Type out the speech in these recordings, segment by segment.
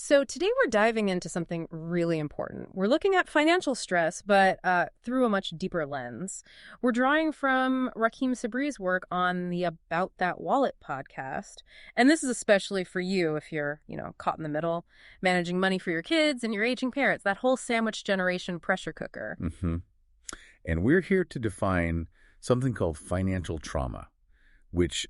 So today we're diving into something really important. We're looking at financial stress, but through a much deeper lens. We're drawing from Rahkim Sabree's work on the About That Wallet podcast. And this is especially for you if you're, caught in the middle, managing money for your kids and your aging parents, that whole sandwich generation pressure cooker. Mm-hmm. And we're here to define something called financial trauma, which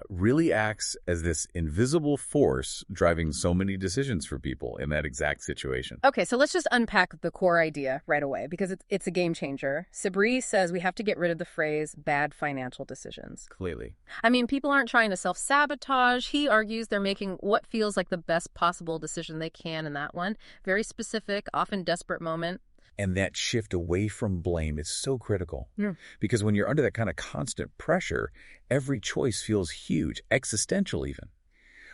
really acts as this invisible force driving so many decisions for people in that exact situation. Okay, so let's just unpack the core idea right away because it's a game changer. Sabree says we have to get rid of the phrase bad financial decisions. Clearly. I mean, people aren't trying to self-sabotage. He argues they're making what feels like the best possible decision they can in that one. Very specific, often desperate moment. And that shift away from blame is so critical. Yeah. Because when you're under that kind of constant pressure, every choice feels huge, existential even.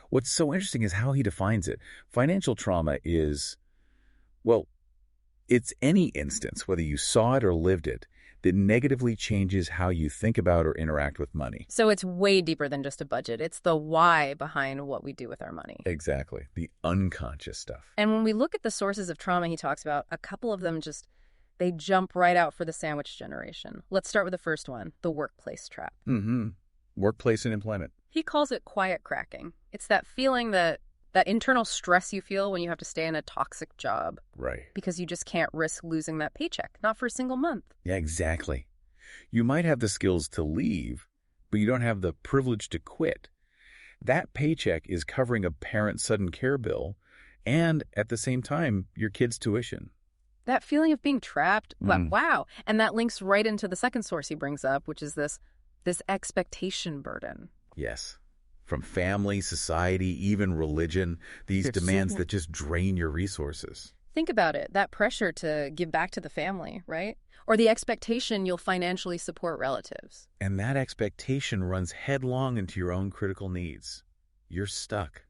What's so interesting is how he defines it. Financial trauma is, it's any instance, whether you saw it or lived it, that negatively changes how you think about or interact with money. So it's way deeper than just a budget. It's the why behind what we do with our money. Exactly. The unconscious stuff. And when we look at the sources of trauma he talks about, a couple of them they jump right out for the sandwich generation. Let's start with the first one, the workplace trap. Mm-hmm. Workplace and employment. He calls it quiet cracking. It's that feeling that internal stress you feel when you have to stay in a toxic job. Right. Because you just can't risk losing that paycheck, not for a single month. Yeah, exactly. You might have the skills to leave, but you don't have the privilege to quit. That paycheck is covering a parent's sudden care bill and, at the same time, your kid's tuition. That feeling of being trapped, wow. And that links right into the second source he brings up, which is this expectation burden. Yes. From family, society, even religion, these demands that just drain your resources. Think about it, that pressure to give back to the family, right? Or the expectation you'll financially support relatives. And that expectation runs headlong into your own critical needs. You're stuck.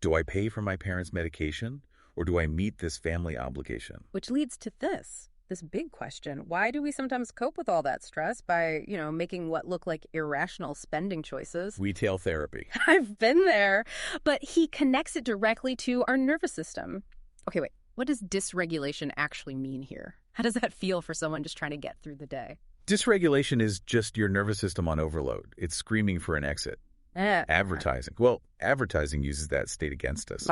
Do I pay for my parents' medication, or do I meet this family obligation? Which leads to this big question. Why do we sometimes cope with all that stress by, making what look like irrational spending choices? Retail therapy. I've been there. But he connects it directly to our nervous system. Okay, wait. What does dysregulation actually mean here? How does that feel for someone just trying to get through the day? Dysregulation is just your nervous system on overload. It's screaming for an exit. Advertising. Well, advertising uses that state against us.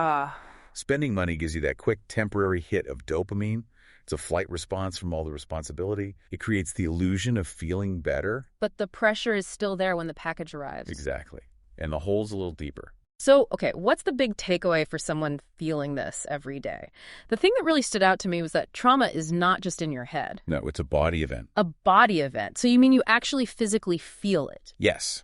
Spending money gives you that quick temporary hit of dopamine. It's a flight response from all the responsibility. It creates the illusion of feeling better. But the pressure is still there when the package arrives. Exactly. And the hole's a little deeper. So, okay, what's the big takeaway for someone feeling this every day? The thing that really stood out to me was that trauma is not just in your head. No, it's a body event. A body event. So you mean you actually physically feel it? Yes.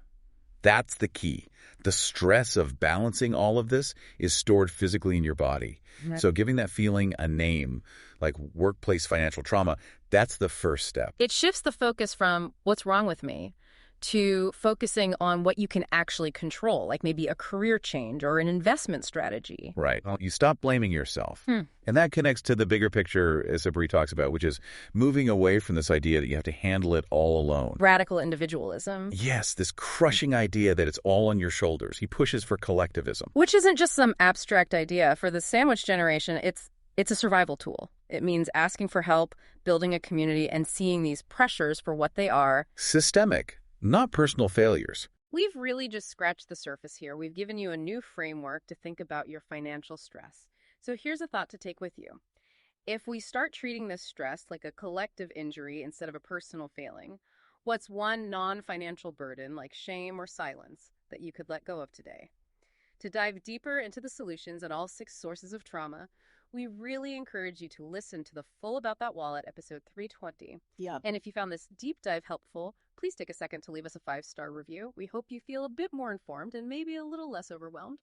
That's the key. The stress of balancing all of this is stored physically in your body. Right. So giving that feeling a name, like workplace financial trauma, that's the first step. It shifts the focus from what's wrong with me to focusing on what you can actually control, like maybe a career change or an investment strategy. Right. Well, you stop blaming yourself. And that connects to the bigger picture, as Sabree talks about, which is moving away from this idea that you have to handle it all alone. Radical individualism. Yes, this crushing idea that it's all on your shoulders. He pushes for collectivism. Which isn't just some abstract idea. For the sandwich generation, it's a survival tool. It means asking for help, building a community, and seeing these pressures for what they are. Systemic. Not personal failures. We've really just scratched the surface here. We've given you a new framework to think about your financial stress. So here's a thought to take with you. If we start treating this stress like a collective injury instead of a personal failing, what's one non-financial burden like shame or silence that you could let go of today? To dive deeper into the solutions and all 6 sources of trauma, we really encourage you to listen to the full About That Wallet, episode 320. Yeah. And if you found this deep dive helpful, please take a second to leave us a 5-star review. We hope you feel a bit more informed and maybe a little less overwhelmed.